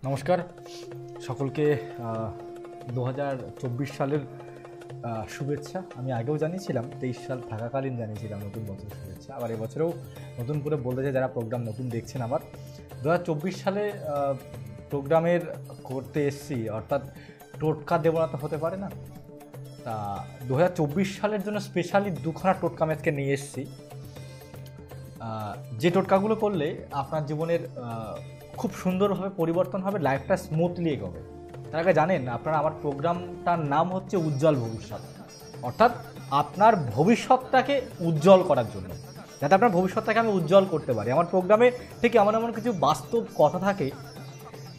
নমস্কার সকলকে 2024 সালের শুভেচ্ছা। আমি আগেও জানিয়েছিলাম, 23 সাল থাকাকালীন জানিয়েছিলাম নতুন বছর শুভেচ্ছা। আবার এবছরেও নতুন করে বলতে চাই, যারা প্রোগ্রাম নতুন দেখছেন, আবার 2024 সালে প্রোগ্রামের করতে এসছি, অর্থাৎ টোটকা দেবো না তো হতে পারে না। তা 2024 সালের জন্য স্পেশালি দুখানা টোটকা আমি আজকে নিয়ে এসেছি, যে টোটকাগুলো করলে আপনার জীবনের খুব সুন্দরভাবে পরিবর্তন হবে, লাইফটা স্মুথলি এগোবে। তার আগে জানেন আপনারা, আমার প্রোগ্রামটার নাম হচ্ছে উজ্জ্বল ভবিষ্যৎ, অর্থাৎ আপনার ভবিষ্যৎটাকে উজ্জ্বল করার জন্য, যাতে আপনার ভবিষ্যৎটাকে আমি উজ্জ্বল করতে পারি। আমার প্রোগ্রামে ঠিক এমন এমন কিছু বাস্তব কথা থাকে,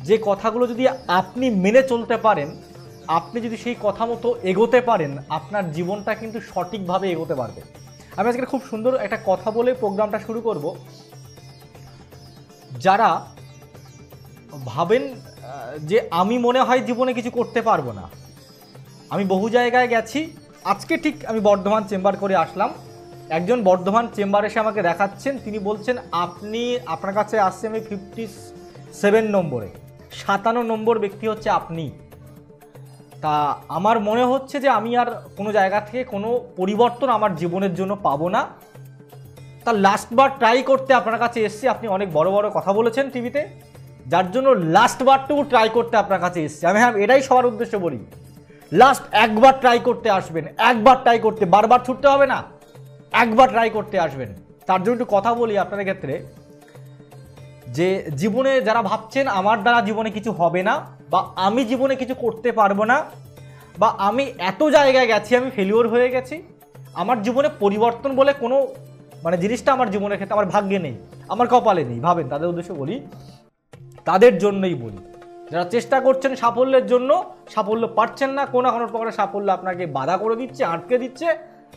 যে কথাগুলো যদি আপনি মেনে চলতে পারেন, আপনি যদি সেই কথা মতো এগোতে পারেন, আপনার জীবনটা কিন্তু সঠিকভাবে এগোতে পারবে। আমি আজকে খুব সুন্দর একটা কথা বলে প্রোগ্রামটা শুরু করব। যারা ভাবেন যে আমি মনে হয় জীবনে কিছু করতে পারবো না, আমি বহু জায়গায় গেছি, আজকে ঠিক আমি বর্ধমান চেম্বার করে আসলাম, একজন বর্ধমান চেম্বার এসে আমাকে দেখাচ্ছেন, তিনি বলছেন আপনার কাছে আসছে আমি 57 নম্বরে, 57 নম্বর ব্যক্তি হচ্ছে আপনি। তা আমার মনে হচ্ছে যে আমি আর কোনো জায়গা থেকে কোনো পরিবর্তন আমার জীবনের জন্য পাবো না। তা লাস্টবার ট্রাই করতে আপনার কাছে এসছি। আপনি অনেক বড় বড় কথা বলেছেন টিভিতে, যার জন্য লাস্টবারটুকু ট্রাই করতে আপনার কাছে এসছি আমি। হ্যাঁ, এটাই সবার উদ্দেশ্যে বলি, লাস্ট একবার ট্রাই করতে আসবেন, একবার ট্রাই করতে, বারবার ছুটতে হবে না, একবার ট্রাই করতে আসবেন। তার জন্য একটু কথা বলি আপনাদের ক্ষেত্রে, যে জীবনে যারা ভাবছেন আমার দ্বারা জীবনে কিছু হবে না, বা আমি জীবনে কিছু করতে পারবো না, বা আমি এত জায়গায় গেছি, আমি ফেলিওর হয়ে গেছি, আমার জীবনে পরিবর্তন বলে কোনো জিনিসটা আমার জীবনের ক্ষেত্রে আমার ভাগ্যে নেই, আমার কপালে নেই, ভাবেন, তাদের উদ্দেশ্যে বলি, তাদের জন্যই বলি। যারা চেষ্টা করছেন সাফল্যের জন্য, সাফল্য পাচ্ছেন না, কোনো না কোনো প্রকারের সাফল্য আপনাকে বাধা করে দিচ্ছে, আটকে দিচ্ছে,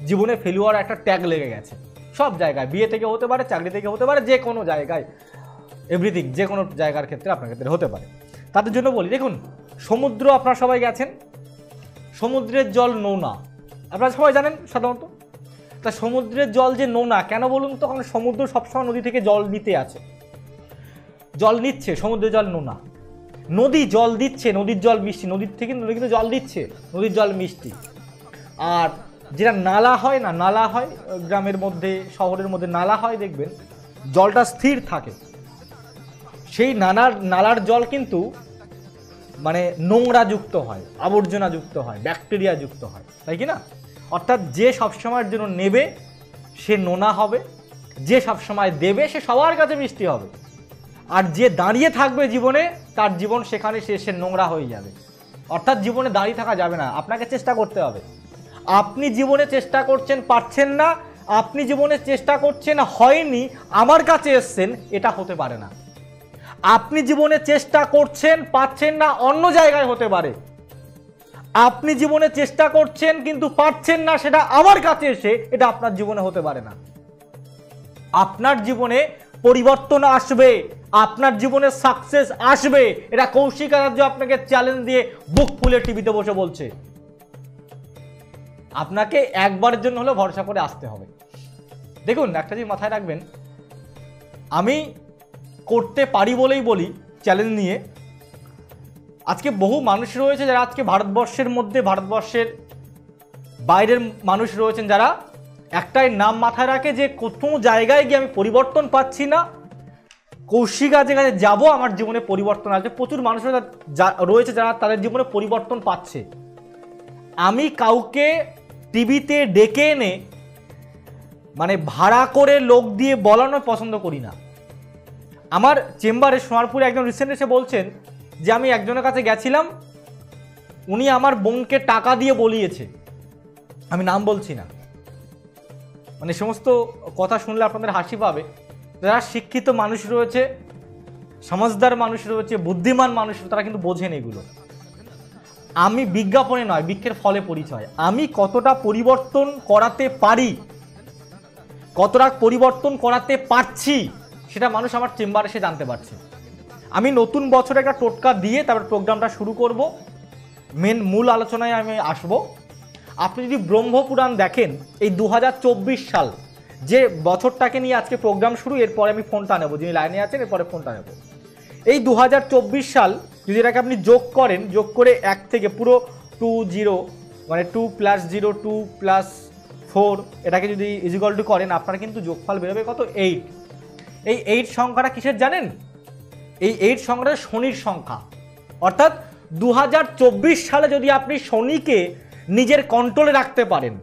জীবনে ফেলিওর একটা ট্যাগ লেগে গেছে সব জায়গায়, বিয়ে থেকে হতে পারে, চাকরি থেকে হতে পারে, যে কোনো জায়গায়, এভরিথিং, যে কোনো জায়গার ক্ষেত্রে আপনার ক্ষেত্রে হতে পারে। তাদের জন্য বলি, দেখুন, সমুদ্র আপনারা সবাই গেছেন, সমুদ্রের জল নোনা, আপনারা সবাই জানেন সাধারণত। তা সমুদ্রের জল যে নোনা কেন বলুন তো? কারণ সমুদ্র সবসময় নদী থেকে জল নিতে আছে, জল নিচ্ছে, সমুদ্রের জল নোনা। নদী জল দিচ্ছে, নদীর জল মিষ্টি, নদীর থেকে নদী কিন্তু জল দিচ্ছে, নদীর জল মিষ্টি। আর যেটা নালা হয় না, নালা হয় গ্রামের মধ্যে, শহরের মধ্যে নালা হয়, দেখবেন জলটা স্থির থাকে, সেই নালার জল কিন্তু নোংরা যুক্ত হয়, আবর্জনা যুক্ত হয়, ব্যাকটেরিয়া যুক্ত হয়, তাই কি না? অর্থাৎ যে সবসময়ের জন্য নেবে সে নোনা হবে, যে সবসময় দেবে সে সবার কাছে মিষ্টি হবে, আর যে দাঁড়িয়ে থাকবে জীবনে, তার জীবন সেখানে সে নোংরা হয়ে যাবে। অর্থাৎ জীবনে দাঁড়িয়ে থাকা যাবে না, আপনাকে চেষ্টা করতে হবে। আপনি জীবনে চেষ্টা করছেন, পারছেন না, আপনি জীবনে চেষ্টা করছেন, হয়নি, আমার কাছে এসছেন, এটা হতে পারে না। আপনি জীবনে চেষ্টা করছেন, পাচ্ছেন না, অন্য জায়গায় হতে পারে। আপনি জীবনে চেষ্টা করছেন কিন্তু পারছেন না, সেটা আমার কাছে এসে, এটা আপনার জীবনে হতে পারে না। আপনার জীবনে পরিবর্তন আসবে, আপনার জীবনে সাকসেস আসবে, এটা কৌশিক আচার্য আপনাকে চ্যালেঞ্জ দিয়ে বুক ফুলে টিভিতে বসে বলছে। আপনাকে একবারের জন্য হলেও ভরসা করে আসতে হবে। দেখুন, একটা জিনিস মাথায় রাখবেন, আমি করতে পারি বলেই বলি চ্যালেঞ্জ নিয়ে। আজকে বহু মানুষ রয়েছে যারা আজকে ভারতবর্ষের মধ্যে, ভারতবর্ষের বাইরের মানুষ রয়েছেন, যারা একটাই নাম মাথায় রাখে যে কোথাও জায়গায় গিয়ে আমি পরিবর্তন পাচ্ছি না, কৌশিক আছে কাছে যাবো, আমার জীবনে পরিবর্তন আসবে। প্রচুর মানুষ রয়েছে যারা তাদের জীবনে পরিবর্তন পাচ্ছে। আমি কাউকে টিভিতে ডেকে এনে ভাড়া করে লোক দিয়ে বলানো পছন্দ করি না। আমার চেম্বারে সোনারপুরে একজন রিসেন্ট এসে বলছেন যে আমি একজনের কাছে গেছিলাম, উনি আমার বোনকে টাকা দিয়ে বলিয়েছে, আমি নাম বলছি না। সমস্ত কথা শুনলে আপনাদের হাসি পাবে। যারা শিক্ষিত মানুষ রয়েছে, সমাজদার মানুষ রয়েছে, বুদ্ধিমান মানুষ, তারা কিন্তু বোঝেন এগুলো। আমি বিজ্ঞাপনে নয়, বৃক্ষের ফলে পরিচয়। আমি কতটা পরিবর্তন করাতে পারি, কতটা পরিবর্তন করাতে পারছি, সেটা মানুষ আমার চেম্বারে এসে জানতে পারছে। আমি নতুন বছরে একটা টোটকা দিয়ে তারপর প্রোগ্রামটা শুরু করব, মূল আলোচনায় আমি আসব। আপনি যদি ব্রহ্মপুরাণ দেখেন, এই 2024 সাল যে বছরটাকে নিয়ে আজকে প্রোগ্রাম শুরু, এরপরে আমি ফোনটা নেব, যিনি লাইনে আছেন এরপরে ফোনটা নেব। এই 2024 সাল যদি এটাকে আপনি যোগ করেন, যোগ করে 1 থেকে পুরো 2 0 মানে 2 + 0 2 + 4 এটাকে যদি ইজিক্যাল টু করেন, আপনার কিন্তু যোগফল বেরোবে কত? 8। এই 8 সংখ্যাটা কিসের জানেন? এই 8 সংখ্যাটা শনির সংখ্যা। অর্থাৎ 2024 সালে যদি আপনি শনিকে নিজের কন্ট্রোলে রাখতে পারেন,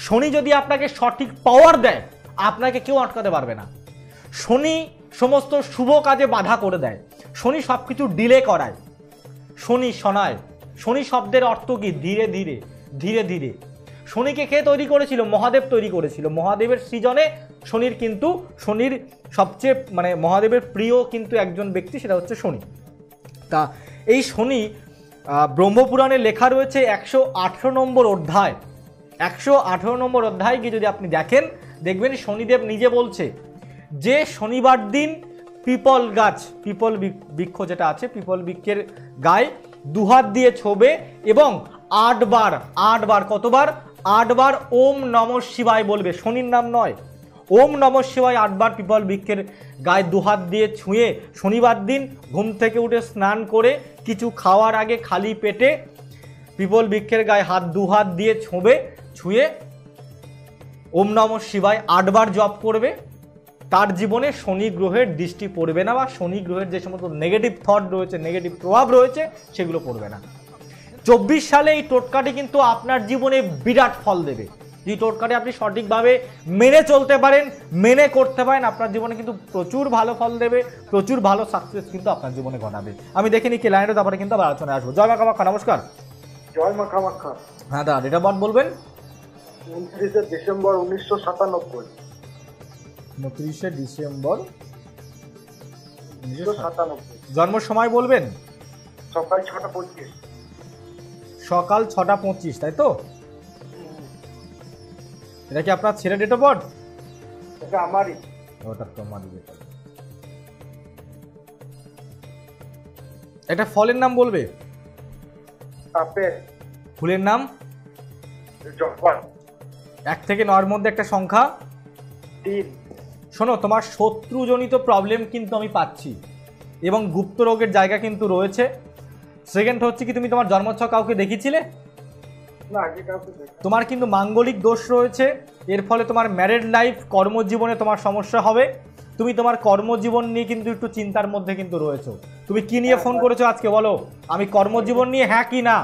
শনি যদি আপনাকে সঠিক পাওয়ার দেয়, আপনাকে কেউ আটকাতে পারবে না। শনি সমস্ত শুভ কাজে বাধা করে দেয়, শনি সব কিছু ডিলে করায়, শনি শোনায়। শনি শব্দের অর্থ কি? ধীরে ধীরে, ধীরে ধীরে। শনিকে কে তৈরি করেছিল? মহাদেব তৈরি করেছিল। মহাদেবের সৃজনে শনির সবচেয়ে মানে মহাদেবের প্রিয় কিন্তু একজন ব্যক্তি, সেটা হচ্ছে শনি। তা এই শনি ব্রহ্মপুরাণে লেখা রয়েছে 118 নম্বর অধ্যায়। 118 নম্বর অধ্যায় গিয়ে যদি আপনি দেখেন, দেখবেন শনিদেব নিজে বলছে যে শনিবার দিন পিপল গাছ, পিপল বৃক্ষ যেটা আছে, পিপল বৃক্ষের গায়ে 2 হাত দিয়ে ছোবে এবং 8 বার কতবার? 8 বার ওম নমঃ শিবায় বলবে। শনির নাম নয়, ওম নমঃ শিবায় 8 বার পিপল বৃক্ষের গায়ে 2 হাত দিয়ে ছুঁয়ে, শনিবার দিন ঘুম থেকে উঠে স্নান করে কিছু খাওয়ার আগে খালি পেটে পিপল বৃক্ষের গায়ে 2 হাত দিয়ে ছুঁয়ে ওম নমঃ শিবায় 8 বার জপ করবে। তার জীবনে শনি গ্রহের দৃষ্টি পড়বে না, বা শনি গ্রহের যে সমস্ত নেগেটিভ থট রয়েছে, নেগেটিভ প্রভাব রয়েছে, সেগুলো পড়বে না। 24 সালে এই টোটকাটি কিন্তু আপনার জীবনে বিরাট ফল দেবে। এই টোটকাটি আপনি সঠিকভাবে মেনে চলতে পারেন, মেনে করতে পারেন, আপনার জীবনে কিন্তু প্রচুর ভালো ফল দেবে, প্রচুর ভালো সাকসেস কিন্তু আপনার জীবনে ঘটাবে। আমি দেখিনি কি লাইনের ব্যাপারে কিন্তু আবার আলোচনায় আসবো। জয় মা কামাখ্যা, নমস্কার। জয় মা কামাখ্যা। হ্যাঁ দা, ডেট অফ বার্থ বলবেন? 29 ডিসেম্বর 1997। 29 ডিসেম্বর 1997। জন্ম সময় বলবেন? সকাল 6:25। সকাল 6:25, তাই তো? এটা কি আপনার ছেলে ডেট অফ বার্থ? এটা আমারই। ওটা তোমারই ডেট অফ বার্থ। একটা ফলের নাম বলবে? আপেল। ফুলের নাম? জবা। 1 থেকে 9 মধ্যে একটা সংখ্যা? 3। শোনো, তোমার শত্রুজনিত প্রবলেম কিন্তু আমি পাচ্ছি এবং গুপ্ত রোগের জায়গা কিন্তু রয়েছে। সেকেন্ড হচ্ছে কি, তুমি তোমার জন্মছক কাউকে দেখিয়েছিলে? না, আগে কাউকে দেখিনি। তোমার কিন্তু মাঙ্গলিক দোষ রয়েছে, এর ফলে তোমার ম্যারিড লাইফ, কর্মজীবনে তোমার সমস্যা হবে। তুমি তোমার কর্মজীবন নিয়ে কিন্তু একটু চিন্তার মধ্যে কিন্তু রয়েছো। তুমি কি নিয়ে ফোন করেছো আজকে বলো? আমি কর্মজীবন নিয়ে, হ্যাঁ কি না?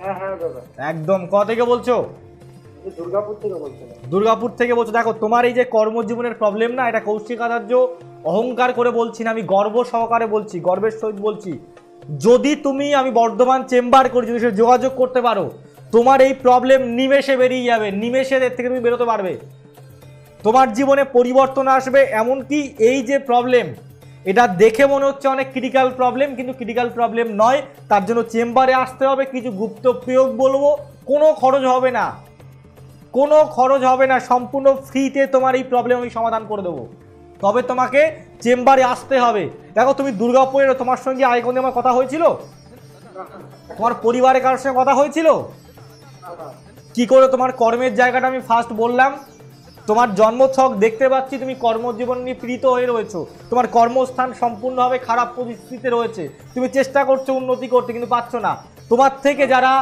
হ্যাঁ হ্যাঁ দাদা। একদম। কোথা থেকে বলছো? দুর্গাপুর থেকে বলছিলাম। দুর্গাপুর থেকে বলছো। দেখো, তোমার এই যে কর্মজীবনের প্রবলেম না, এটা কৌশিক আচার্য অহংকার করে বলছি না, আমি গর্ব সহকারে বলছি, গর্বের সহিত বলছি। যদি তুমি, আমি বর্ধমান চেম্বার করি, যদি সে যোগাযোগ করতে পারো, তোমার এই প্রবলেম নিমেষে বেরিয়ে যাবে, নিমেষে এর থেকে তুমি বেরোতে পারবে। তোমার জীবনে পরিবর্তন আসবে। এমনকি এই যে প্রবলেম, এটা দেখে মনে হচ্ছে অনেক ক্রিটিক্যাল প্রবলেম, কিন্তু ক্রিটিক্যাল প্রবলেম নয়। তার জন্য চেম্বারে আসতে হবে, কিছু গুপ্ত প্রয়োগ বলবো, কোনো খরচ হবে না, কোনো খরচ হবে না, সম্পূর্ণ ফ্রিতে তোমার এই প্রবলেম আমি সমাধান করে দেবো। তবে তোমাকে চেম্বারে আসতে হবে। দেখো, তুমি দুর্গাপুরের, তোমার সঙ্গে আগে কোনদিন আমার কথা হয়েছিল? তোমার পরিবারের কারোর সঙ্গে কথা হয়েছিল? কি করে তোমার কর্মের জায়গাটা আমি ফার্স্ট বললাম। তোমার জন্মছক দেখতে পাচ্ছি, তুমি কর্মজীবন নিয়ে পীড়িত হয়ে রয়েছো, তোমার কর্মস্থান সম্পূর্ণভাবে খারাপ পরিস্থিতিতে রয়েছে, তুমি চেষ্টা করছো উন্নতি করতে কিন্তু পাচ্ছ না। তোমার থেকে যারা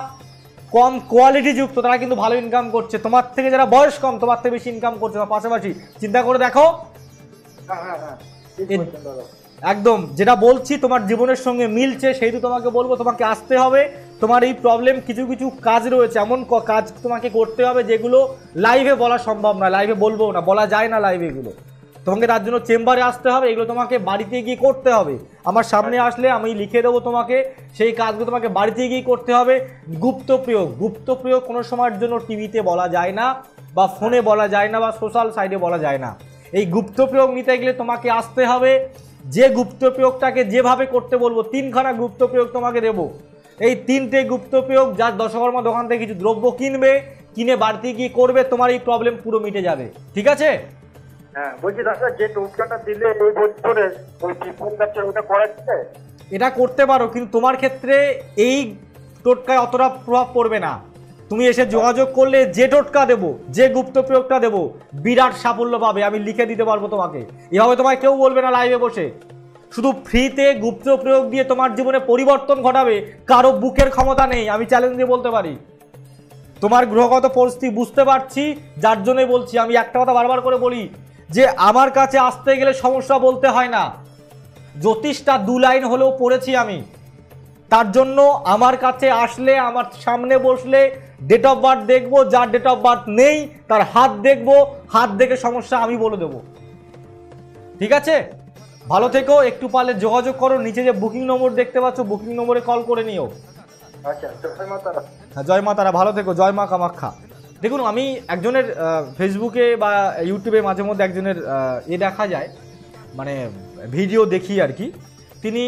কম কোয়ালিটি যুক্ত তারা কিন্তু ভালো ইনকাম করছে, তোমার থেকে যারা বয়স কম তোমার থেকে বেশি ইনকাম করছে। পাশাপাশি চিন্তা করে দেখো। একদম যেটা বলছি তোমার জীবনের সঙ্গে মিলছে, সেইটু তোমাকে বলবো। তোমাকে আসতে হবে। তোমার এই প্রবলেম, কিছু কিছু কাজ রয়েছে, এমন কাজ তোমাকে করতে হবে যেগুলো লাইভে বলা সম্ভব না, লাইভে বলবো না, বলা যায় না লাইভে এগুলো। তোমাকে তার জন্য চেম্বারে আসতে হবে, এগুলো তোমাকে বাড়িতে গিয়ে করতে হবে। আমার সামনে আসলে আমি লিখে দেবো তোমাকে, সেই কাজগুলো তোমাকে বাড়িতে গিয়ে করতে হবে। গুপ্ত প্রয়োগ, গুপ্ত প্রয়োগ কোনো সময়ের জন্য টিভিতে বলা যায় না, বা ফোনে বলা যায় না, বা সোশ্যাল সাইটে বলা যায় না। এই গুপ্ত প্রয়োগ নিতে গেলে তোমাকে আসতে হবে। যে গুপ্ত প্রয়োগটাকে যেভাবে করতে বলবো, 3খানা গুপ্ত প্রয়োগ তোমাকে দেবো। এই 3টে গুপ্ত প্রয়োগ, যার দশকর্মা দোকান থেকে কিছু দ্রব্য কিনবে, কিনে বাড়িতে গিয়ে করবে, তোমার এই প্রবলেম পুরো মিটে যাবে। ঠিক আছে? হ্যাঁ, বলছি দাদা, যে টোটকাটা দিলে এই বছরে ওই টিফিন কাছে ওটা করাচ্ছে, এটা করতে পারো, কিন্তু তোমার ক্ষেত্রে এই টোটকায় অতটা প্রভাব পড়বে না। তুমি এসে যোগাযোগ করলে যে টোটকা দেবো, যে গুপ্ত প্রয়োগটা দেবো, বিরাট সাফল্য পাবে। আমি লিখে দিতে পারবো তোমাকে, এভাবে তোমায় কেউ বলবে না লাইভে বসে। শুধু ফ্রিতে গুপ্ত প্রয়োগ দিয়ে তোমার জীবনে পরিবর্তন ঘটাবে কারো বুকের ক্ষমতা নেই। আমি চ্যালেঞ্জ দিয়ে বলতে পারি। তোমার গ্রহগত পরিস্থিতি বুঝতে পারছি, যার জন্যই বলছি। আমি একটা কথা বারবার করে বলি যে আমার কাছে আসতে গেলে সমস্যা বলতে হয় না। জ্যোতিষটা 2 লাইন হলেও পড়েছি আমি। তার জন্য আমার কাছে আসলে, আমার সামনে বসলে ডেট অফ বার্থ দেখবো, যার ডেট অফ বার্থ নেই তার হাত দেখবো, হাত দেখে সমস্যা আমি বলে দেবো। ঠিক আছে, ভালো থেকো। একটু পারলে যোগাযোগ করো, নিচে যে বুকিং নম্বর দেখতে পাচ্ছ বুকিং নম্বরে কল করে নিও। আচ্ছা, জয় মা তারা। জয় মা তারা, ভালো থেকো। জয় মা কামাখ্যা। দেখুন, আমি একজনের ফেসবুকে বা ইউটিউবে মাঝে মধ্যে একজনের দেখা যায়, মানে ভিডিও দেখি আর কি। তিনি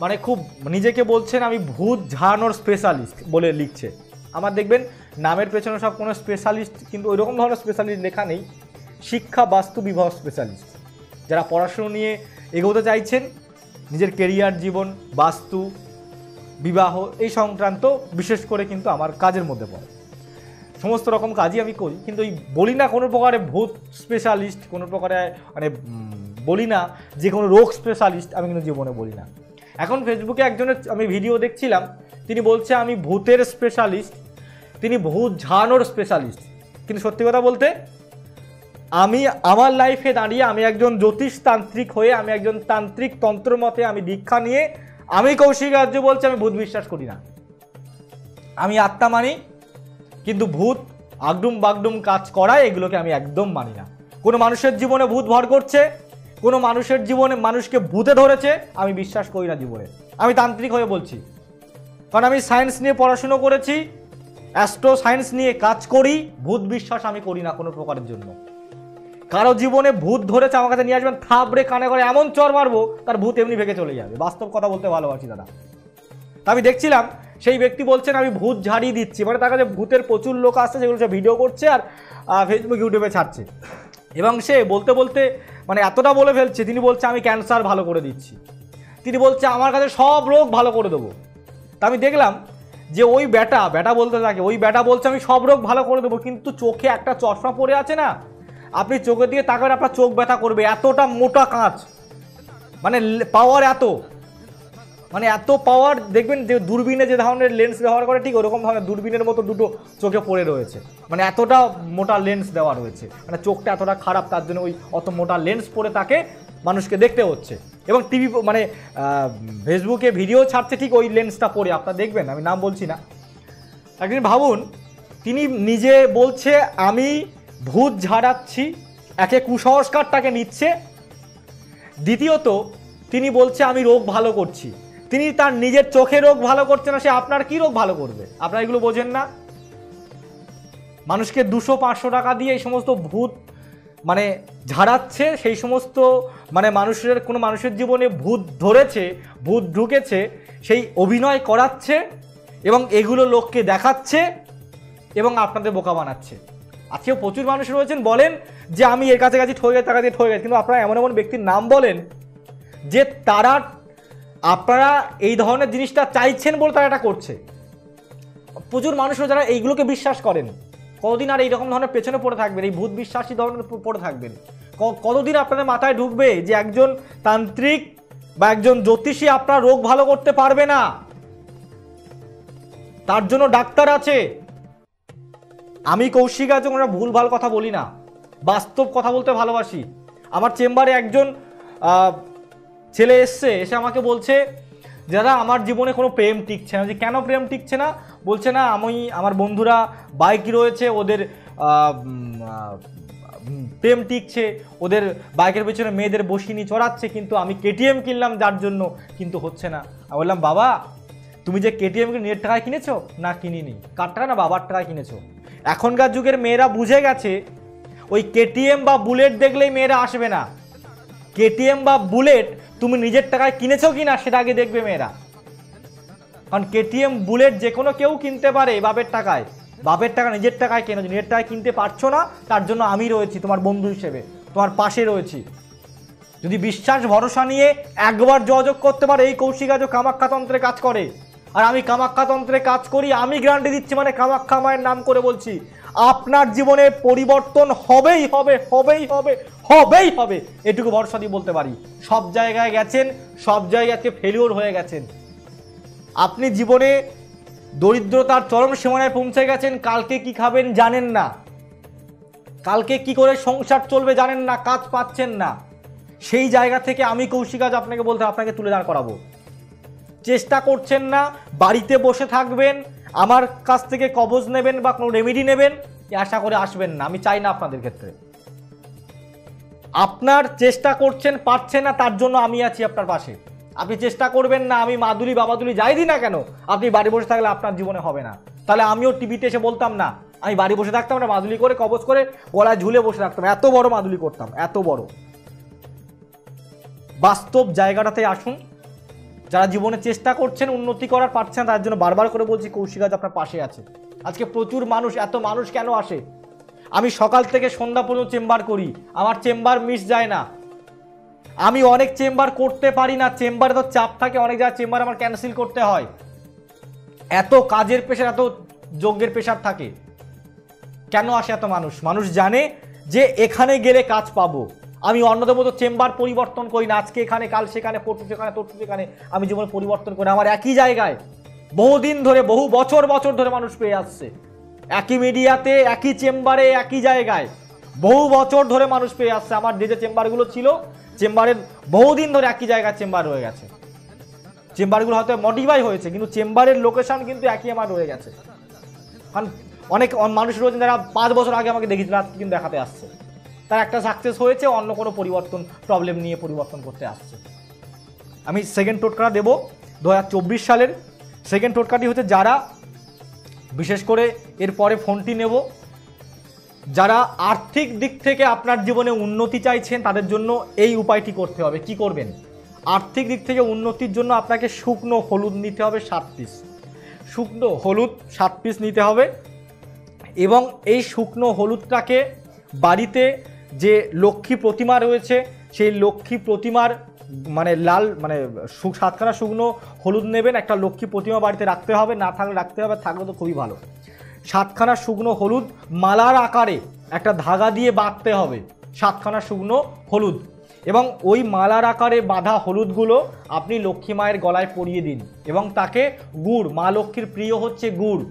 মানে খুব নিজেকে বলছেন আমি ভূত ঝাড়ানোর স্পেশালিস্ট বলে লিখছে। আমার দেখবেন নামের পেছনে সব কোনো স্পেশালিস্ট কিন্তু ওই রকম ধরনের স্পেশালিস্ট লেখা নেই। শিক্ষা বাস্তু বিভাগ স্পেশালিস্ট, যারা পড়াশুনো নিয়ে এগোতে চাইছেন, নিজের কেরিয়ার, জীবন, বাস্তু, বিবাহ এই সংক্রান্ত বিশেষ করে কিন্তু আমার কাজের মধ্যে পড়ে। সমস্ত রকম কাজই আমি করি, কিন্তু এই বলি না কোনো প্রকারে ভূত স্পেশালিস্ট, কোনো প্রকারে মানে বলি না যে কোনো রোগ স্পেশালিস্ট, আমি কিন্তু জীবনে বলি না। এখন ফেসবুকে একজনের আমি ভিডিও দেখছিলাম, তিনি বলছে আমি ভূতের স্পেশালিস্ট, তিনি ভূত ঝাড়ানোর স্পেশালিস্ট। কিন্তু সত্যি কথা বলতে আমি আমার লাইফে দাঁড়িয়ে আমি একজন জ্যোতিষ তান্ত্রিক হয়ে, আমি একজন তান্ত্রিক তন্ত্র মতে আমি দীক্ষা নিয়ে আমি কৌশিক আর্য বলছি আমি ভূত বিশ্বাস করি না। আমি আত্মা মানি, কিন্তু ভূত আগডুম বাগডুম কাজ করায় এগুলোকে আমি একদম মানি না। কোনো মানুষের জীবনে ভূত ভর করছে, কোনো মানুষের জীবনে মানুষকে ভূতে ধরেছে, আমি বিশ্বাস করি না জীবনে। আমি তান্ত্রিক হয়ে বলছি, কারণ আমি সায়েন্স নিয়ে পড়াশুনো করেছি, অ্যাস্ট্রো সায়েন্স নিয়ে কাজ করি। ভূত বিশ্বাস আমি করি না কোনো প্রকারের জন্য। কারো জীবনে ভূত ধরেছে আমার কাছে নিয়ে আসবেন, থাবড়ে কানে করে এমন চর মারবো তার ভূত এমনি ভেঙে চলে যাবে। বাস্তব কথা বলতে ভালোবাসি দাদা। তা আমি দেখছিলাম সেই ব্যক্তি বলছেন আমি ভূত ঝাড়িয়ে দিচ্ছি, মানে তার কাছে ভূতের প্রচুর লোক আসছে, সেগুলো সে ভিডিও করছে আর ফেসবুক ইউটিউবে ছাড়ছে। এবং সে বলতে বলতে মানে এতটা বলে ফেলছে, তিনি বলছে আমি ক্যান্সার ভালো করে দিচ্ছি, তিনি বলছে আমার কাছে সব রোগ ভালো করে দেবো। তা আমি দেখলাম যে ওই ব্যাটা বলতে থাকে, ওই ব্যাটা বলছে আমি সব রোগ ভালো করে দেবো, কিন্তু চোখে একটা চশমা পড়ে আছে না, আপনি চোখের দিকে তাকালে আপনার চোখ ব্যথা করবে। এতটা মোটা কাঁচ, মানে পাওয়ার এত, মানে এত পাওয়ার। দেখবেন যে দূরবীনে যে ধরনের লেন্স ব্যবহার করে ঠিক ওরকম ধরনের দূরবীনের মতো দুটো চোখে পড়ে রয়েছে, মানে এতটা মোটা লেন্স দেওয়া রয়েছে, মানে চোখটা এতটা খারাপ, তার জন্য ওই অত মোটা লেন্স পরে তাকে মানুষকে দেখতে হচ্ছে। এবং টিভি মানে ফেসবুকে ভিডিও ছাড়ছে ঠিক ওই লেন্সটা পরে, আপনারা দেখবেন, আমি নাম বলছি না। একদিন ভাবুন, তিনি নিজে বলছে আমি ভূত ঝাড়াচ্ছি, একে কুসংস্কারটাকে নিচ্ছে, দ্বিতীয়ত তিনি বলছে আমি রোগ ভালো করছি। তিনি তার নিজের চোখে রোগ ভালো করছে না, সে আপনার কি রোগ ভালো করবে? আপনারা এগুলো বোঝেন না। মানুষকে 200-500 টাকা দিয়ে এই সমস্ত ভূত মানে ঝাড়াচ্ছে, সেই সমস্ত মানে মানুষের কোনো মানুষের জীবনে ভূত ধরেছে, ভূত ঢুকেছে, সেই অভিনয় করাচ্ছে এবং এগুলো লোককে দেখাচ্ছে এবং আপনাদের বোকা বানাচ্ছে। আজকেও প্রচুর মানুষ রয়েছেন বলেন যে আমি এর কাছাকাছি ঠকে গেছি, টাকা দিয়ে ঠকে গেছি, কিন্তু আপনারা এমন এমন ব্যক্তির নাম বলেন যে তারা আপনারা এই ধরনের জিনিসটা চাইছেন বলে তারা এটা করছে। প্রচুর মানুষরা যারা এইগুলোকে বিশ্বাস করেন, কতদিন আর এইরকম ধরনের পেছনে পড়ে থাকবেন, এই ভূত বিশ্বাসী ধরনের পড়ে থাকবেন? কতদিন আপনাদের মাথায় ঢুকবে যে একজন তান্ত্রিক বা একজন জ্যোতিষী আপনার রোগ ভালো করতে পারবে না, তার জন্য ডাক্তার আছে। আমি কৌশিক আর্য কোনো ভুলভাল কথা বলি না, বাস্তব কথা বলতে ভালোবাসি। আমার চেম্বারে একজন ছেলে এসে আমাকে বলছে দাদা আমার জীবনে কোনো প্রেম টিকছে না। যে কেন প্রেম টিকছে না? বলছে না আমার বন্ধুরা বাইক রয়েছে, ওদের প্রেম টিকছে, ওদের বাইকের পেছনে মেয়েদের বসিয়ে নিয়ে চড়াচ্ছে, কিন্তু আমি কেটিএম কিনলাম যার জন্য, কিন্তু হচ্ছে না। আমি বললাম বাবা তুমি যে কেটিএম নিজের টাকায় কিনেছো? না কিনিনি। কার টাকা? না বাবার টাকায় কিনেছো। এখনকার যুগের মেয়েরা বুঝে গেছে ওই কেটিএম বা বুলেট দেখলেই মেয়েরা আসবে না। কেটিএম বা বুলেট তুমি নিজের টাকায় কিনেছো কিনা সেটা আগে দেখবে মেয়েরা। কারণ কেটিএম বুলেট যে কোনো কেউ কিনতে পারে বাপের টাকায়। বাপের টাকা নিজের টাকায় কেন? নিজের টাকায় কিনতে পারছো না, তার জন্য আমি রয়েছি তোমার বন্ধু হিসেবে, তোমার পাশে রয়েছি। যদি বিশ্বাস ভরসা নিয়ে একবার যোগাযোগ করতে পারে, এই কৌশিক আর্য কামাখ্যাতন্ত্রে কাজ করে, আর আমি কামাখ্যাতন্ত্রে কাজ করি, আমি গ্যারান্টি দিচ্ছি, মানে কামাখ্যা মায়ের নাম করে বলছি, আপনার জীবনে পরিবর্তন হবেই হবে হবেই হবে হবেই হবে, এটুকু ভরসা দিয়ে বলতে পারি। সব জায়গায় গেছেন, সব জায়গায় ফেলিওর হয়ে গেছেন। আপনি জীবনে দরিদ্রতার চরম সীমানায় পৌঁছে গেছেন, কালকে কি খাবেন জানেন না, কালকে কি করে সংসার চলবে জানেন না, কাজ পাচ্ছেন না। সেই জায়গা থেকে আমি কৌশিক আজ আপনাকে বলতে আপনাকে তুলে দাঁড় করাবো। চেষ্টা করছেন না, বাড়িতে বসে থাকবেন, আমার কাছ থেকে কবজ নেবেন বা কোনো রেমেডি নেবেন, আশা করে আসবেন না, আমি চাই না আপনাদের ক্ষেত্রে। আপনার চেষ্টা করছেন, পারছেন না, তার জন্য আমি আছি আপনার পাশে। আপনি চেষ্টা করবেন না, আমি মাদুলি বাবাদুলি যাই দিই না কেন, আপনি বাড়ি বসে থাকলে আপনার জীবনে হবে না। তাহলে আমিও টিভিতে এসে বলতাম না, আমি বাড়ি বসে থাকতাম না, মাদুলি করে কবজ করে গলায় ঝুলে বসে থাকতাম, এত বড় মাদুলি করতাম, এত বড়। বাস্তব জায়গাটাতে আসুন। যারা জীবনে চেষ্টা করছেন, উন্নতি করার পারছেন, তার জন্য বারবার করে বলছি কৌশিক আজ আপনার পাশে আছে। আজকে প্রচুর মানুষ, এত মানুষ কেন আসে? আমি সকাল থেকে সন্ধ্যা পর্যন্ত চেম্বার করি, আমার চেম্বার মিস যায় না। আমি অনেক চেম্বার করতে পারি না, চেম্বারে তো চাপ থাকে, অনেক জায়গায় চেম্বার আমার ক্যান্সেল করতে হয়। এত কাজের প্রেশার, এত যজ্ঞের প্রেশার থাকে। কেন আসে এত মানুষ? মানুষ জানে যে এখানে গেলে কাজ পাবো। আমি অন্যদের মতো চেম্বার পরিবর্তন করি না, আজকে এখানে, কাল সেখানে, পরশু সেখানে, তরশু সেখানে। আমি জীবনে পরিবর্তন করি, আমার একই জায়গায় বহুদিন ধরে, বহু বছর বছর ধরে মানুষ পেয়ে আসছে। একই মিডিয়াতে, একই চেম্বারে, একই জায়গায় বহু বছর ধরে মানুষ পেয়ে আসছে। আমার যে যে চেম্বারগুলো ছিল, চেম্বারের বহুদিন ধরে একই জায়গায় চেম্বার রয়ে গেছে। চেম্বারগুলো হয়তো মডিফাই হয়েছে, কিন্তু চেম্বারের লোকেশন কিন্তু একই আমার রয়ে গেছে। কারণ অনেক মানুষ রয়েছেন যারা 5 বছর আগে আমাকে দেখেছিল, আজকে কিন্তু দেখাতে আসছে। তার একটা সাকসেস হয়েছে, অন্য কোনো পরিবর্তন, প্রবলেম নিয়ে পরিবর্তন করতে আসছে। আমি সেকেন্ড টোটকা দেব 2024 সালের। সেকেন্ড টোটকাটি হচ্ছে, যারা বিশেষ করে এরপরে ফোনটি নেব, যারা আর্থিক দিক থেকে আপনার জীবনে উন্নতি চাইছেন, তাদের জন্য এই উপায়টি করতে হবে। কি করবেন? আর্থিক দিক থেকে উন্নতির জন্য আপনাকে শুকনো হলুদ নিতে হবে 7 পিস। শুকনো হলুদ 7 পিস নিতে হবে, এবং এই শুকনো হলুদটাকে বাড়িতে যে লক্ষ্মী প্রতিমা রয়েছে, সেই লক্ষ্মী প্রতিমার মানে লাল, মানে 7খানা শুকনো হলুদ নেবেন, একটা লক্ষ্মী প্রতিমা বাড়িতে রাখতে হবে, না থাকলে রাখতে হবে, থাকলে তো খুবই ভালো। 7খানা শুকনো হলুদ মালার আকারে একটা ধাগা দিয়ে বাঁধতে হবে, 7খানা শুকনো হলুদ। এবং ওই মালার আকারে বাঁধা হলুদগুলো আপনি লক্ষ্মী মায়ের গলায় পরিয়ে দিন, এবং তাকে গুড়, মা লক্ষ্মীর প্রিয় হচ্ছে গুড়,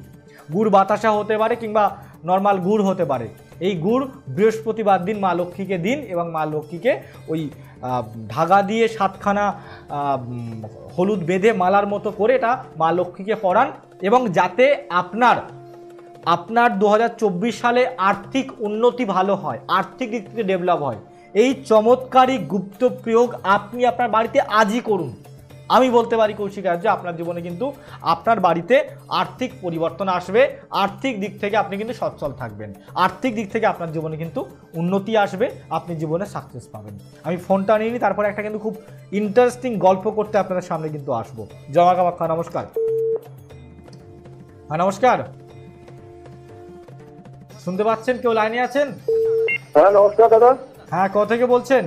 গুড় বাতাসা হতে পারে কিংবা নর্মাল গুড় হতে পারে। এই গুড় বৃহস্পতিবার দিন মা লক্ষ্মীকে দিন, এবং মা লক্ষ্মীকে ওই ধাগা দিয়ে 7খানা হলুদ বেঁধে মালার মতো করে এটা মা লক্ষ্মীকে পরান। এবং যাতে আপনার 2024 সালে আর্থিক উন্নতি ভালো হয়, আর্থিক দিক থেকে ডেভেলপ হয়, এই চমৎকারী গুপ্ত প্রয়োগ আপনি আপনার বাড়িতে আজই করুন। আমি বলতে পারি কৌশিক যে আপনার জীবনে কিন্তু আপনার বাড়িতে আর্থিক পরিবর্তন আসবে, আর্থিক দিক থেকে আপনি কিন্তু সচ্ছল থাকবেন, আর্থিক দিক থেকে আপনার জীবনে কিন্তু উন্নতি আসবে, আপনি জীবনে সাকসেস পাবেন। আমি ফোনটা নিয়ে নিই, তারপরে একটা কিন্তু খুব ইন্টারেস্টিং গল্প করতে আপনাদের সামনে কিন্তু আসবো। জমা কামাখ্যা, নমস্কার। হ্যাঁ নমস্কার, শুনতে পাচ্ছেন? কেউ লাইনে আছেন? হ্যাঁ নমস্কার দাদা। হ্যাঁ, কোথা থেকে বলছেন?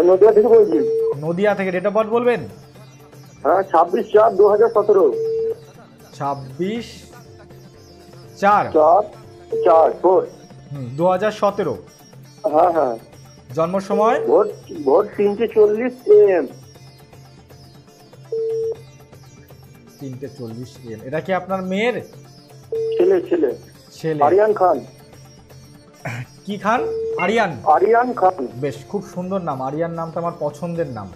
নদিয়া থেকে বলছি। নদিয়া থেকে। ডেট অফ বার্থ বলবেন? হ্যাঁ 26/4/2017। 26/4/4 2017। হ্যাঁ হ্যাঁ। জন্ম সময়? ভোর 3:40 AM। 3:40 AM। এটা কি আপনার মেয়ের? ছেলে ছেলে ছেলে। আরিয়ান খান। কি খান? আরিয়ান। আরিয়ান খান। বেশ, খুব সুন্দর নাম। আরিয়ান নামটা আমার পছন্দের নাম।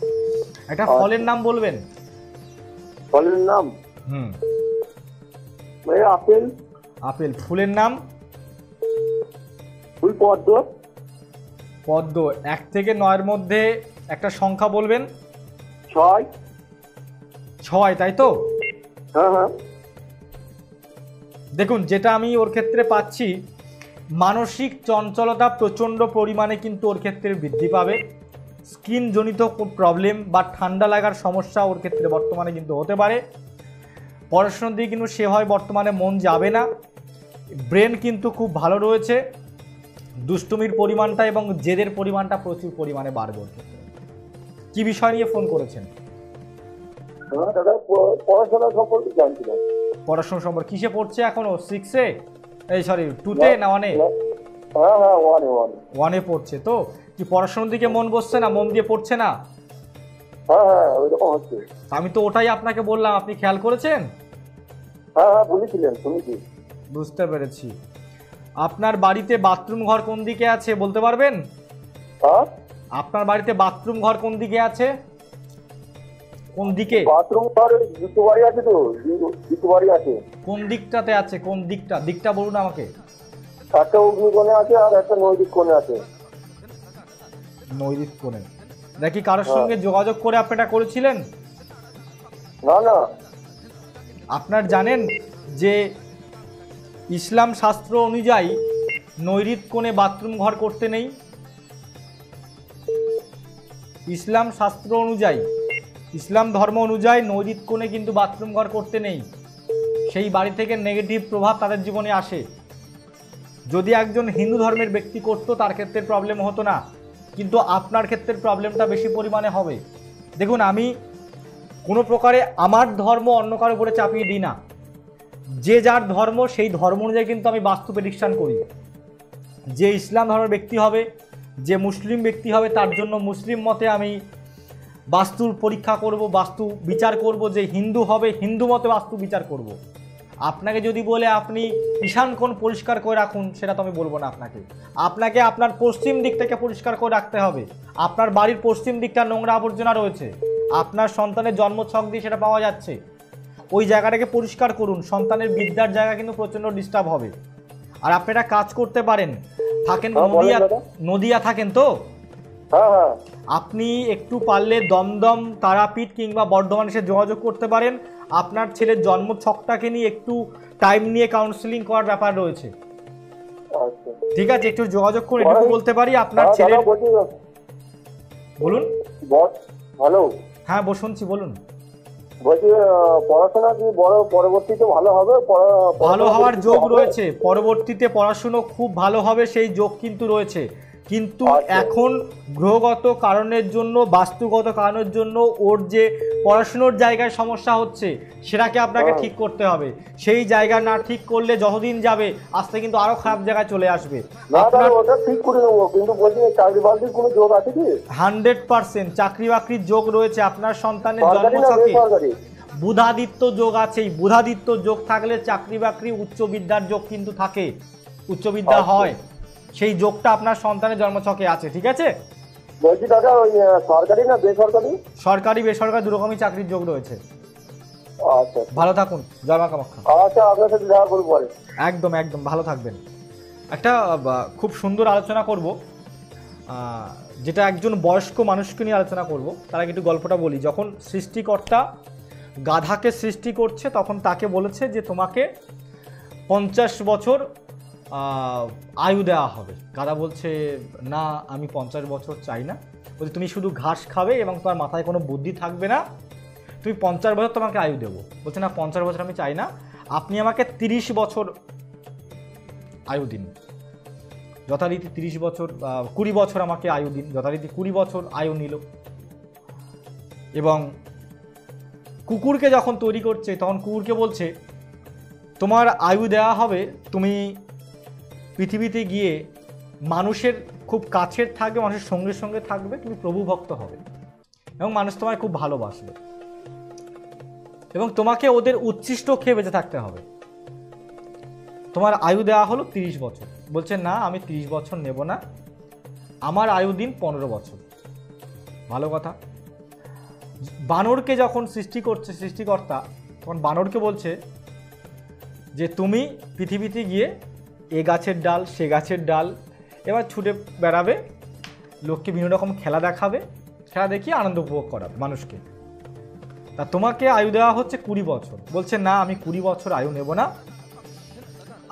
একটা ফলের নাম বলবেন? ফলের নাম আপেল। আপেল। ফুলের নাম? ফুল পদ্ম। পদ্ম। 1 থেকে 9-এর মধ্যে একটা সংখ্যা বলবেন? 6। 6, তাই তো? হ্যাঁ হ্যাঁ। দেখুন, যেটা আমি ওর ক্ষেত্রে পাচ্ছি, মানসিক চঞ্চলতা প্রচণ্ড পরিমাণে কিন্তু ওর ক্ষেত্রে বৃদ্ধি পাবে। স্কিন জনিত প্রবলেম বা ঠান্ডা লাগার সমস্যা ওর ক্ষেত্রে বর্তমানে কিন্তু হতে পারে। পড়াশোনার দিকে কিন্তু সেভাবে বর্তমানে মন যাবে না। ব্রেন কিন্তু খুব ভালো রয়েছে। দুষ্টুমির পরিমাণটা এবং জেদের পরিমাণটা প্রচুর পরিমাণে বাড়বে ওর ক্ষেত্রে। কি বিষয় নিয়ে ফোন করেছেন? দাদা পড়াশোনা সম্পর্কে জানছিলাম। পড়াশোনা সম্পর্কে। কিসে পড়ছে এখনো? 6-এ? এই সরি, 2-তে না 1-এ? হ্যাঁ হ্যাঁ, ওয়ানে ওয়ানে। 1-এ পড়ছে তো? কি পড়াশোনার দিকে মন বসছে না, মন দিয়ে পড়ছে না? হ্যাঁ হ্যাঁ, ওইরকম হচ্ছে। আমি তো ওটাই আপনাকে বললাম, আপনি খেয়াল করেছেন? হ্যাঁ হ্যাঁ, বলেছিলেন, শুনেছি। বুঝতে পেরেছি। আপনার বাড়িতে বাথরুম ঘর কোন দিকে আছে বলতে পারবেন? হ্যাঁ, আপনার বাড়িতে বাথরুম ঘর কোন দিকে আছে? কোন দিকে? বাথরুম ঘর দুটো বাড়ি আছে তো, দুটো বাড়ি আছে। কোন দিকটাতে আছে? কোন দিকটা? দিকটা বলুন আমাকে। একটা অগ্নিকোণে আছে আর একটা নৈদিক কোণে আছে। নৈদিক কোণে। নাকি কারোর সঙ্গে যোগাযোগ করে আপনি এটা করেছিলেন? না না। আপনার জানেন যে ইসলাম শাস্ত্র অনুযায়ী নৈরিত কোণে বাথরুম ঘর করতে নেই? ইসলাম শাস্ত্র অনুযায়ী, ইসলাম ধর্ম অনুযায়ী নৈরিত কোণে কিন্তু বাথরুম ঘর করতে নেই। সেই বাড়ি থেকে নেগেটিভ প্রভাব তাদের জীবনে আসে। যদি একজন হিন্দু ধর্মের ব্যক্তি করতো তার ক্ষেত্রে প্রবলেম হতো না, কিন্তু আপনার ক্ষেত্রে প্রবলেমটা বেশি পরিমাণে হবে। দেখুন, আমি কোনো প্রকারে আমার ধর্ম অন্য কারো উপরে চাপিয়ে দিই না। যে যার ধর্ম সেই ধর্ম অনুযায়ী কিন্তু আমি বাস্তু প্রেডিকশন করি। যে ইসলাম ধর্মের ব্যক্তি হবে, যে মুসলিম ব্যক্তি হবে, তার জন্য মুসলিম মতে আমি বাস্তুর পরীক্ষা করব, বাস্তু বিচার করব। যে হিন্দু হবে, হিন্দু মতে বাস্তু বিচার করব। আপনাকে যদি বলে আপনি ঈশান কোণ পরিষ্কার করে রাখুন, সেটা তো আমি বলবো না আপনাকে। আপনাকে আপনার পশ্চিম দিকটাকে পরিষ্কার করে রাখতে হবে। আপনার বাড়ির পশ্চিম দিকটা নোংরা আবর্জনা রয়েছে, আপনার সন্তানের জন্মছক দিয়ে সেটা পাওয়া যাচ্ছে। ওই জায়গাটাকে পরিষ্কার করুন। সন্তানের বিদ্যার জায়গা কিন্তু প্রচণ্ড ডিস্টার্ব হবে। আর আপনি একটা কাজ করতে পারেন, থাকেন নদিয়া থাকেন তো? হ্যাঁ হ্যাঁ। আপনি একটু পারলে দমদম, তারাপীঠ কিংবা বর্ধমান এসে যোগাযোগ করতে পারেন। আপনার ছেলের জন্ম ছকটাকে নিয়ে একটু টাইম নিয়ে কাউন্সিলিং করার ব্যাপার রয়েছে। আচ্ছা, ঠিক আছে, একটু যোগাযোগ করে একটু বলতে পারি আপনার ছেলের। বলুন। হ্যালো। হ্যাঁ শুনছি, বলুন। বলছি, পড়াশোনা কি বড় পরবর্তীতে ভালো হবে? ভালো হওয়ার যোগ রয়েছে, পরবর্তীতে পড়াশুনো খুব ভালো হবে সেই যোগ কিন্তু রয়েছে। কিন্তু এখন গ্রহগত কারণের জন্য, বাস্তুগত কারণের জন্য ওর যে পড়াশুনোর জায়গায় সমস্যা হচ্ছে সেটাকে আপনাকে ঠিক করতে হবে। সেই জায়গা না ঠিক করলে যতদিন যাবে আস্তে কিন্তু আরো খারাপ জায়গায় চলে আসবে। ওটা ঠিক করে নেবো, কিন্তু বলছি চাকরি বাকরির কোনো যোগ আছে কি? 100% চাকরি বাকরির যোগ রয়েছে আপনার সন্তানের জন্মছকে। বুধাদিত্য যোগ আছে। এই বুধাদিত্য যোগ থাকলে চাকরি বাকরি, উচ্চ বিদ্যার যোগ কিন্তু থাকে, উচ্চ বিদ্যা হয়। সেই যোগটা আপনার সন্তানের জন্মছকে আছে। ঠিক আছে। বলছি দাদা, ওই সরকারি না বেসরকারি? সরকারি বেসরকারি দুরকমই চাকরির যোগ রয়েছে। আচ্ছা, ভালো থাকুন। জয় মা কামাখ্যা। আচ্ছা, আপনার সাথে দেখা করবো পরে। একদম একদম, ভালো থাকবেন। একটা খুব সুন্দর আলোচনা করব, যেটা একজন বয়স্ক মানুষকে নিয়ে আলোচনা করব। তার আগে একটু গল্পটা বলি। যখন সৃষ্টিকর্তা গাধাকে সৃষ্টি করছে তখন তাকে বলেছে যে তোমাকে 50 বছর আয়ু দেওয়া হবে। গাধা বলছে না, আমি 50 বছর চাই না। বলছে তুমি শুধু ঘাস খাবে এবং তোমার মাথায় কোনো বুদ্ধি থাকবে না, তুমি 50 বছর তোমাকে আয়ু দেবো। বলছে না, 50 বছর আমি চাই না, আপনি আমাকে 30 বছর আয়ু দিন। যথারীতি 30 বছর, 20 বছর আমাকে আয়ু দিন। যথারীতি 20 বছর আয়ু নিল। এবং কুকুরকে যখন তৈরি করছে তখন কুকুরকে বলছে তোমার আয়ু দেওয়া হবে, তুমি পৃথিবীতে গিয়ে মানুষের খুব কাছের থাকবে, মানুষের সঙ্গে সঙ্গে থাকবে, তুমি প্রভু ভক্ত হবে এবং মানুষ তোমায় খুব ভালোবাসবে এবং তোমাকে ওদের উচ্ছিষ্ট খেয়ে বেঁচে থাকতে হবে। তোমার আয়ু দেওয়া হলো 30 বছর। বলছে না, আমি 30 বছর নেব না, আমার আয়ু দিন 15 বছর। ভালো কথা। বানরকে যখন সৃষ্টি করছে সৃষ্টিকর্তা, তখন বানরকে বলছে যে তুমি পৃথিবীতে গিয়ে এ গাছের ডাল সে গাছের ডাল এবার ছুটে বেড়াবে, লোককে বিভিন্ন রকম খেলা দেখাবে, খেলা দেখিয়ে আনন্দ উপভোগ করাবে মানুষকে। তা তোমাকে আয়ু দেওয়া হচ্ছে 20 বছর। বলছে না, আমি 20 বছর আয়ু নেব না,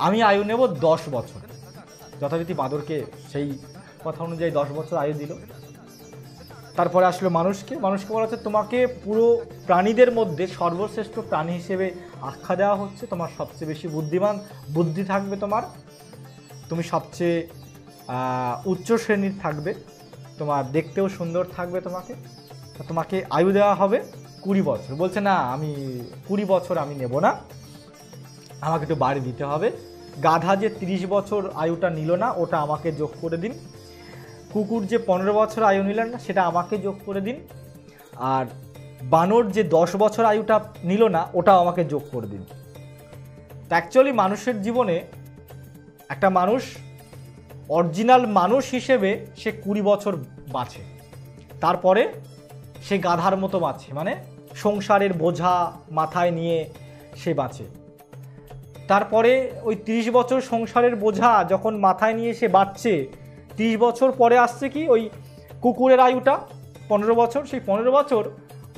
আমি আয়ু নেব 10 বছর। যথারীতি বাঁদরকে সেই কথা অনুযায়ী 10 বছর আয়ু দিল। তারপরে আসলো মানুষকে। মানুষকে বলা হচ্ছে তোমাকে পুরো প্রাণীদের মধ্যে সর্বশ্রেষ্ঠ প্রাণী হিসেবে আখ্যা দেওয়া হচ্ছে। তোমার সবচেয়ে বেশি বুদ্ধিমান বুদ্ধি থাকবে, তোমার তুমি সবচেয়ে উচ্চ শ্রেণীর থাকবে, তোমার দেখতেও সুন্দর থাকবে তোমাকে। তোমাকে আয়ু দেওয়া হবে 20 বছর। বলছে না, আমি 20 বছর আমি নেব না, আমাকে একটু বাড়ি দিতে হবে, গাধা যে 30 বছর আয়ুটা নিল না ওটা আমাকে যোগ করে দিন, কুকুর যে 15 বছর আয়ু নিলেন না সেটা আমাকে যোগ করে দিন, আর বানর যে 10 বছর আয়ুটা নিল না ওটা আমাকে যোগ করে দিন। অ্যাকচুয়ালি মানুষের জীবনে একটা মানুষ অরিজিনাল মানুষ হিসেবে সে 20 বছর বাঁচে, তারপরে সে গাধার মতো বাঁচে, মানে সংসারের বোঝা মাথায় নিয়ে সে বাঁচে। তারপরে ওই 30 বছর সংসারের বোঝা যখন মাথায় নিয়ে সে বাঁচছে, 30 বছর পরে আসছে কি ওই কুকুরের আয়ুটা 15 বছর, সেই 15 বছর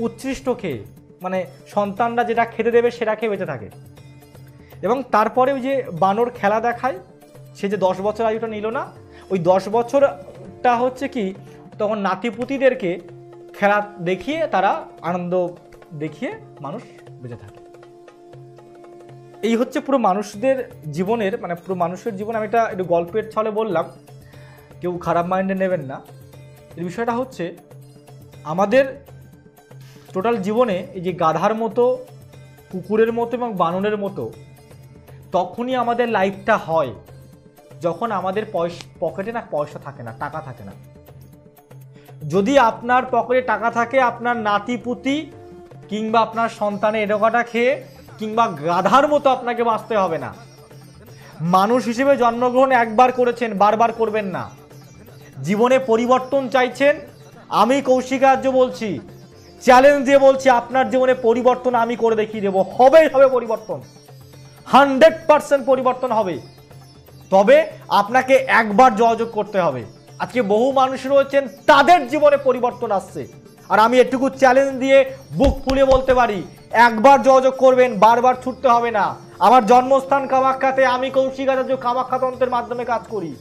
উচ্ছিষ্ট খেয়ে, মানে সন্তানরা যেটা খেতে দেবে সেটা খেয়ে বেঁচে থাকে। এবং তারপরে ওই যে বানর খেলা দেখায়, সে যে 10 বছর আয়ুটা নিল না, ওই 10 বছরটা হচ্ছে কি তখন নাতিপুতিদেরকে খেলা দেখিয়ে, তারা আনন্দ দেখিয়ে মানুষ বেঁচে থাকে। এই হচ্ছে পুরো মানুষদের জীবনের, মানে পুরো মানুষের জীবন। আমি এটা একটু গল্পের ছলে বললাম, কেউ খারাপ মাইন্ডে নেবেন না। এর বিষয়টা হচ্ছে আমাদের টোটাল জীবনে এই যে গাধার মতো, কুকুরের মতো এবং বানরের মতো তখনই আমাদের লাইফটা হয় যখন আমাদের পকেটে না পয়সা থাকে না, টাকা থাকে না। যদি আপনার পকেটে টাকা থাকে, আপনার নাতিপুতি কিংবা আপনার সন্তানের এডোকাটা খেয়ে কিংবা গাধার মতো আপনাকে বাঁচতে হবে না। মানুষ হিসেবে জন্মগ্রহণ একবার করেছেন, বারবার করবেন না। জীবনে পরিবর্তন চাইছেন, আমি কৌশিক আর্য বলছি, চ্যালেঞ্জ দিয়ে বলছি, আপনার জীবনে পরিবর্তন আমি করে দেখিয়ে দেবো। হবেই হবে পরিবর্তন, 100% পরিবর্তন হবে। তবে আপনাকে একবার যোগাযোগ করতে হবে। আজকে বহু মানুষ রয়েছেন তাদের জীবনে পরিবর্তন আসছে, আর আমি এটুকু চ্যালেঞ্জ দিয়ে বুক ফুলে বলতে পারি, একবার যোগাযোগ করবেন, বারবার ছুটতে হবে না। আমার জন্মস্থান কামাখ্যাতে, আমি কৌশিক আচার্য কামাখ্যা তন্ত্রের মাধ্যমে কাজ করি।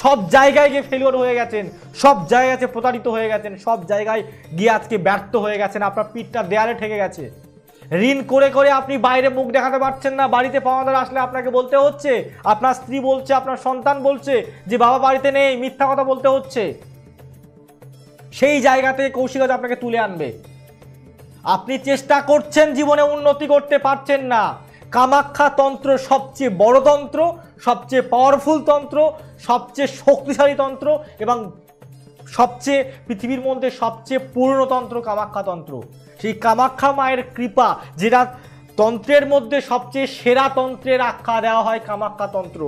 সব জায়গায় গিয়ে ফেলিওর হয়ে গেছেন, সব জায়গায় প্রতারিত হয়ে গেছেন, সব জায়গায় গিয়ে আজকে ব্যর্থ হয়ে গেছেন, আপনার পিঠটা দেয়ালে ঠেকে গেছে। ঋণ করে করে আপনি বাইরে মুখ দেখাতে পারছেন না, বাড়িতে পাওনাদার আসলে আপনাকে বলতে হচ্ছে, আপনার স্ত্রী বলছে, আপনার সন্তান বলছে যে বাবা বাড়িতে নেই, মিথ্যা কথা বলতে হচ্ছে। সেই জায়গা থেকে কৌশিক আচার্য আপনাকে তুলে আনবে। আপনি চেষ্টা করছেন, জীবনে উন্নতি করতে পারছেন না। কামাখ্যা তন্ত্র সবচেয়ে বড় তন্ত্র, সবচেয়ে পাওয়ারফুল তন্ত্র, সবচেয়ে শক্তিশালী তন্ত্র এবং সবচেয়ে পৃথিবীর মধ্যে সবচেয়ে পুরনো তন্ত্র কামাখ্যা তন্ত্র। সেই কামাখ্যা মায়ের কৃপা, যেটা তন্ত্রের মধ্যে সবচেয়ে সেরা তন্ত্রের আখ্যা দেওয়া হয় কামাখ্যা তন্ত্র,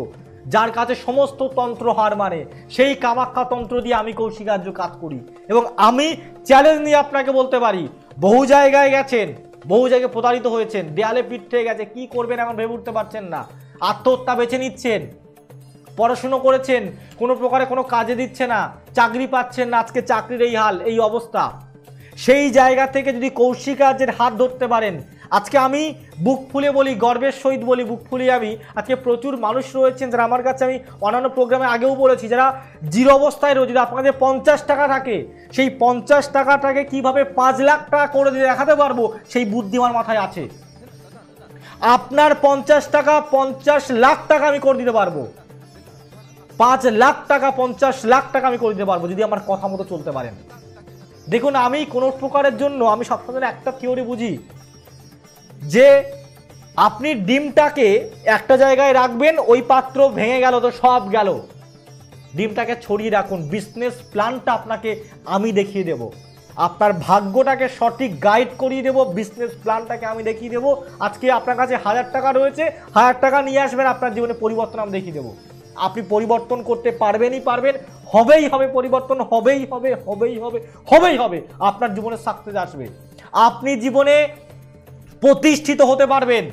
যার কাছে সমস্ত তন্ত্র হার মানে, সেই কামাখ্যা তন্ত্র দিয়ে আমি কৌশিক আর্য কাজ করি। এবং আমি চ্যালেঞ্জ নিয়ে আপনাকে বলতে পারি, বহু জায়গায় গেছেন, বহু জায়গায় প্রতারিত হয়েছেন, দেয়ালে পিঠ থেকে গেছে, কি করবেন এখন ভেবে উঠতে পারছেন না, আত্মহত্যা বেছে নিচ্ছেন, পড়াশুনো করেছেন, কোনো প্রকারে কোনো কাজে দিচ্ছে না, চাকরি পাচ্ছেন না, আজকে চাকরির এই হাল, এই অবস্থা। সেই জায়গা থেকে যদি কৌশিক আর্যের হাত ধরতে পারেন, আজকে আমি বুক ফুলে বলি, গর্বের সহিত বলি, বুক ফুলে আমি, আজকে প্রচুর মানুষ রয়েছেন যারা আমার কাছে, আমি অন্যান্য প্রোগ্রামে আগেও বলেছি, যারা জিরো অবস্থায় রয়েছে, যদি আপনাদের 50 টাকা থাকে, সেই 50 টাকাটাকে কিভাবে 5 লাখ টাকা করে দিয়ে দেখাতে পারবো সেই বুদ্ধি আমার মাথায় আছে। আপনার 50 টাকা 50 লাখ টাকা আমি করে দিতে পারবো, 5 লাখ টাকা 50 লাখ টাকা আমি করে দিতে পারবো, যদি আমার কথা মতো চলতে পারেন। দেখুন, আমি কোনো প্রকারের জন্য, আমি সবসময় একটা থিওরি বুঝি যে আপনি ডিমটাকে একটা জায়গায় রাখবেন, ওই পাত্র ভেঙে গেল তো সব গেল। ডিমটাকে ছড়িয়ে রাখুন, বিজনেস প্ল্যানটা আপনাকে আমি দেখিয়ে দেব, আপনার ভাগ্যটাকে সঠিক গাইড করিয়ে দেব, বিজনেস প্ল্যানটাকে আমি দেখিয়ে দেব। আজকে আপনার কাছে 1000 টাকা রয়েছে, 1000 টাকা নিয়ে আসবেন, আপনার জীবনে পরিবর্তন আমি দেখিয়ে দেবো। আপনি পরিবর্তন করতে পারবেনই পারবেন, হবেই হবে পরিবর্তন, হবেই হবে, হবেই হবে, হবেই হবে। আপনার জীবনে সাকসেস আসবে, আপনি জীবনে প্রতিষ্ঠিত হতে পারবেন।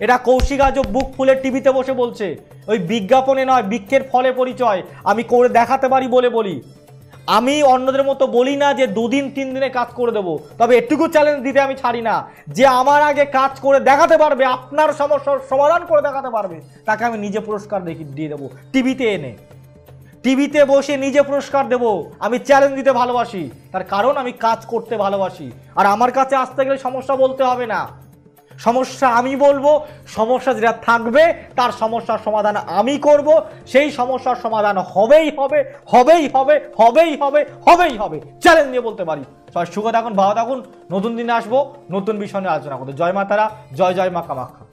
এটা কৌশিক আর্য বুক ফুলে টিভিতে বসে বলছে, ওই বিজ্ঞাপনে নয়, বৃক্ষের ফলে পরিচয় আমি করে দেখাতে পারি বলে বলি। আমি অন্যদের মতো বলি না যে 2 দিন 3 দিনে কাজ করে দেবো, তবে এটুকু চ্যালেঞ্জ দিতে আমি ছাড়ি না, যে আমার আগে কাজ করে দেখাতে পারবে, আপনার সমস্যার সমাধান করে দেখাতে পারবে, তাকে আমি নিজে পুরস্কার দিয়ে দেবো, টিভিতে এনে, টিভিতে বসে নিজে পুরস্কার দেব। আমি চ্যালেঞ্জ দিতে ভালোবাসি, তার কারণ আমি কাজ করতে ভালোবাসি। আর আমার কাছে আসতে গেলে সমস্যা বলতে হবে না, সমস্যা আমি বলবো, সমস্যা যেটা থাকবে তার সমস্যার সমাধান আমি করব, সেই সমস্যার সমাধান হবেই হবে, হবেই হবে, হবেই হবে, হবেই হবে, চ্যালেঞ্জ নিয়ে বলতে পারি। সবাই সুখে থাকুন, ভালো থাকুন, নতুন দিনে আসবো, নতুন বিষয় নিয়ে আলোচনা করতে। জয় মা তারা, জয় জয় মা কামাখ্যা।